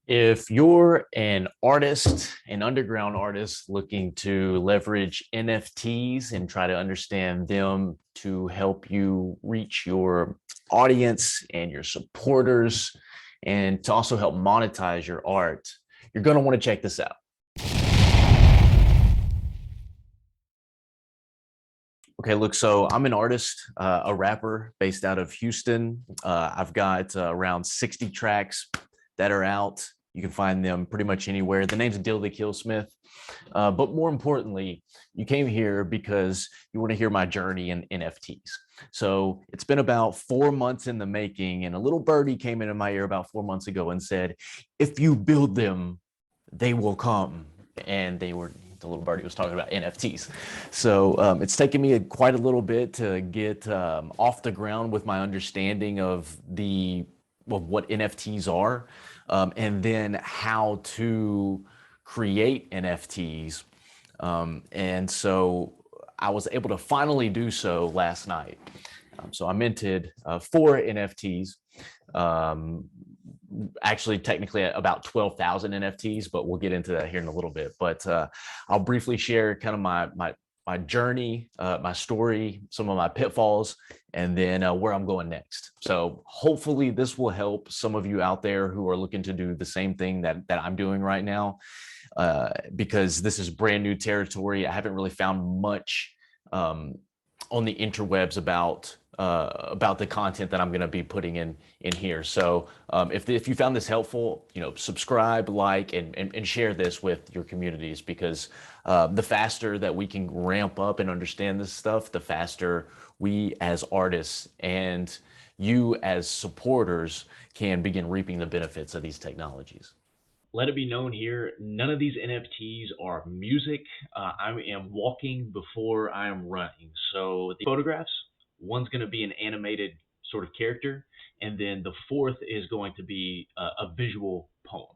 If you're an artist, an underground artist looking to leverage NFTs and try to understand them to help you reach your audience and your supporters, and to also help monetize your art, you're going to want to check this out. Okay, look, so I'm an artist, a rapper based out of Houston. I've got around 60 tracks that are out. You can find them pretty much anywhere. The name's Dildy Killsmith. But more importantly, you came here because you want to hear my journey in NFTs. So it's been about 4 months in the making, and a little birdie came into my ear about 4 months ago and said, if you build them, they will come. And the little birdie was talking about NFTs. So it's taken me quite a little bit to get off the ground with my understanding of what NFTs are, and then how to create NFTs. And so I was able to finally do so last night. So I minted 4 NFTs. Actually, technically about 12,000 NFTs, but we'll get into that here in a little bit. But I'll briefly share kind of my journey, my story, some of my pitfalls, and then where I'm going next. So hopefully this will help some of you out there who are looking to do the same thing that I'm doing right now, because this is brand new territory. I haven't really found much on the interwebs about the content that I'm going to be putting in here. So if you found this helpful, subscribe, like, and share this with your communities, because the faster that we can ramp up and understand this stuff, the faster we as artists and you as supporters can begin reaping the benefits of these technologies. Let it be known here, none of these NFTs are music. I am walking before I am running. So the photographs, one's going to be an animated sort of character, and then the fourth is going to be a visual poem.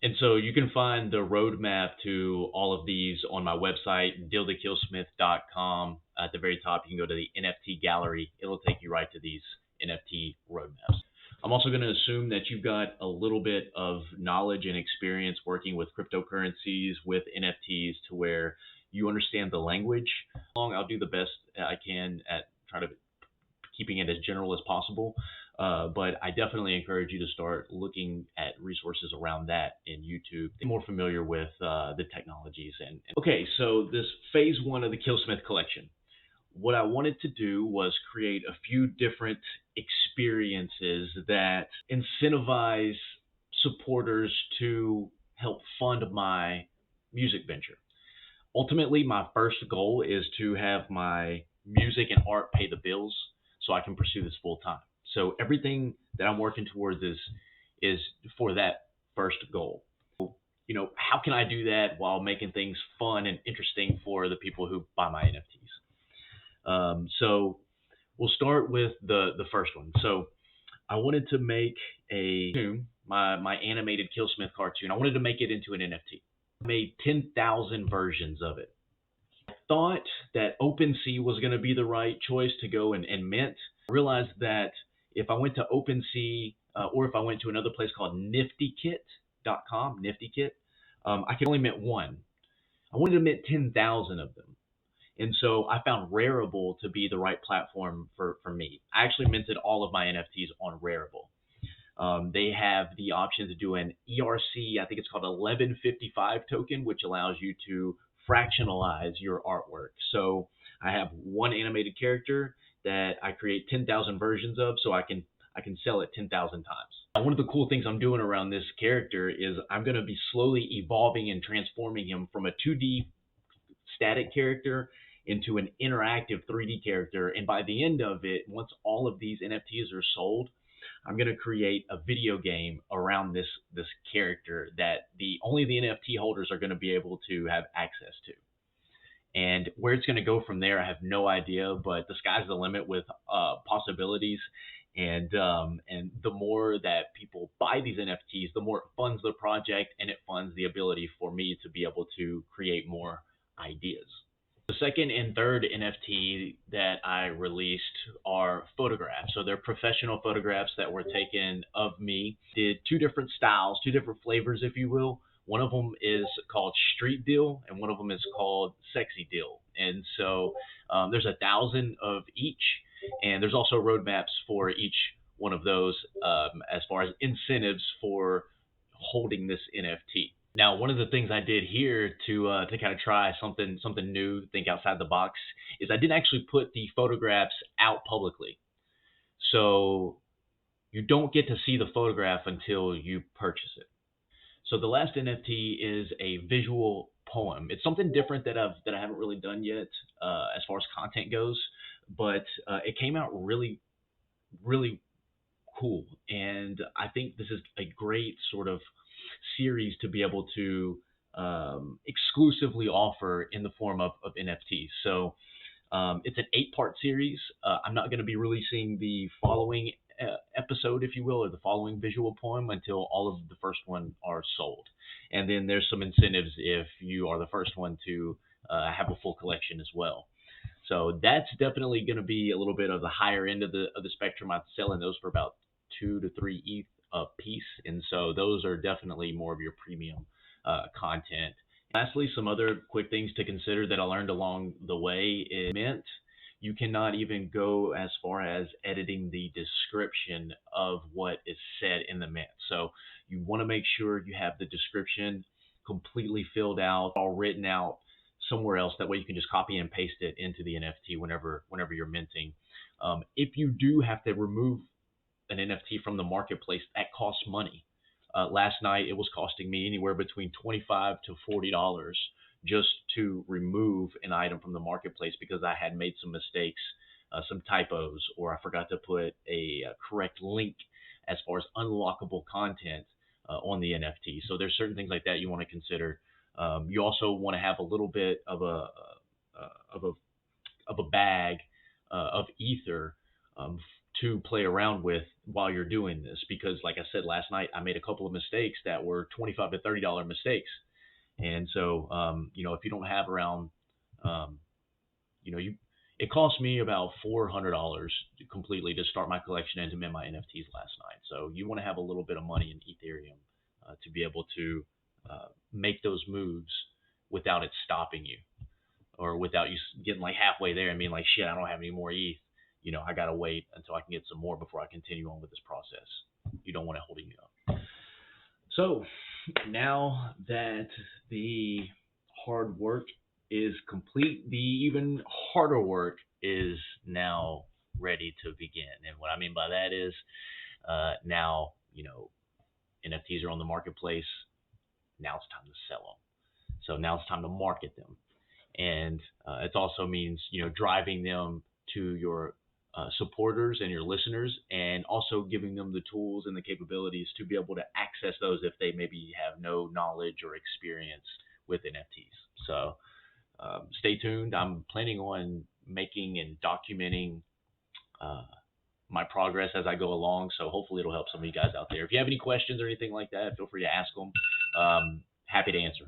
And so you can find the roadmap to all of these on my website, dildykillsmith.com. At the very top, you can go to the NFT gallery. It'll take you right to these NFT roadmaps. I'm also going to assume that you've got a little bit of knowledge and experience working with cryptocurrencies, with NFTs, to where you understand the language. I'll do the best I can at trying to keeping it as general as possible. But I definitely encourage you to start looking at resources around that in YouTube. Be more familiar with the technologies. Okay, so this phase one of the Killsmith collection. What I wanted to do was create a few different experiences that incentivize supporters to help fund my music venture. Ultimately, my first goal is to have my music and art pay the bills so I can pursue this full time. So everything that I'm working towards is for that first goal. How can I do that while making things fun and interesting for the people who buy my NFTs? So we'll start with the first one. So I wanted to make my animated Killsmith cartoon. I wanted to make it into an NFT. I made 10,000 versions of it. I thought that OpenSea was going to be the right choice to go and mint. I realized that if I went to OpenSea, or if I went to another place called Niftykit.com, Niftykit, I could only mint one. I wanted to mint 10,000 of them. And so I found Rarible to be the right platform for me. I actually minted all of my NFTs on Rarible. They have the option to do an ERC, I think it's called 1155 token, which allows you to fractionalize your artwork. So I have one animated character that I create 10,000 versions of, so I can sell it 10,000 times. One of the cool things I'm doing around this character is I'm going to be slowly evolving and transforming him from a 2D static character into an interactive 3D character. And by the end of it, once all of these NFTs are sold, I'm going to create a video game around this character that only the NFT holders are going to be able to have access to. And where it's going to go from there, I have no idea, but the sky's the limit with possibilities. And the more that people buy these NFTs, the more it funds the project, and it funds the ability for me to be able to create more ideas. The second and third NFT that I released are photographs. So they're professional photographs that were taken of me. Did two different styles, two different flavors, if you will. One of them is called Street Deal, and one of them is called Sexy Deal. And so there's 1,000 of each, and there's also roadmaps for each one of those as far as incentives for holding this NFT. Now, one of the things I did here to kind of try something new, think outside the box, is I didn't actually put the photographs out publicly. So you don't get to see the photograph until you purchase it. So the last NFT is a visual poem. It's something different that I haven't really done yet as far as content goes, but it came out really cool. And I think this is a great sort of series to be able to exclusively offer in the form of NFTs. So it's an 8-part series. I'm not going to be releasing the following episode, if you will, or the following visual poem until all of the first one are sold. And then there's some incentives if you are the first one to have a full collection as well. So that's definitely going to be a little bit of the higher end of the spectrum. I'm selling those for about 2 to 3 ETH a piece, and so those are definitely more of your premium content. Lastly, some other quick things to consider that I learned along the way is Mint. You cannot even go as far as editing the description of what is said in the Mint. So you want to make sure you have the description completely filled out, all written out somewhere else. That way you can just copy and paste it into the NFT whenever you're minting. If you do have to remove an NFT from the marketplace, that costs money. Last night it was costing me anywhere between $25 to $40 just to remove an item from the marketplace because I had made some mistakes, some typos, or I forgot to put a correct link as far as unlockable content on the NFT. So there's certain things like that you want to consider. You also want to have a little bit of a of a bag of ether to play around with while you're doing this, because like I said last night, I made a couple of mistakes that were $25 to $30 mistakes. And so if you don't have around um, you it cost me about $400 completely to start my collection and to mint my NFTs last night. So you want to have a little bit of money in Ethereum to be able to make those moves without it stopping you, or without you getting like halfway there and being like, shit, I don't have any more ETH. I gotta wait until I can get some more before I continue on with this process. You don't want it holding you up. So now that the hard work is complete, the even harder work is now ready to begin. And what I mean by that is now, NFTs are on the marketplace. Now it's time to sell them. So now it's time to market them. And it also means driving them to your supporters and your listeners, and also giving them the tools and the capabilities to be able to access those if they maybe have no knowledge or experience with NFTs. So stay tuned. I'm planning on making and documenting my progress as I go along, so hopefully it'll help some of you guys out there. If you have any questions or anything like that, feel free to ask them. Happy to answer.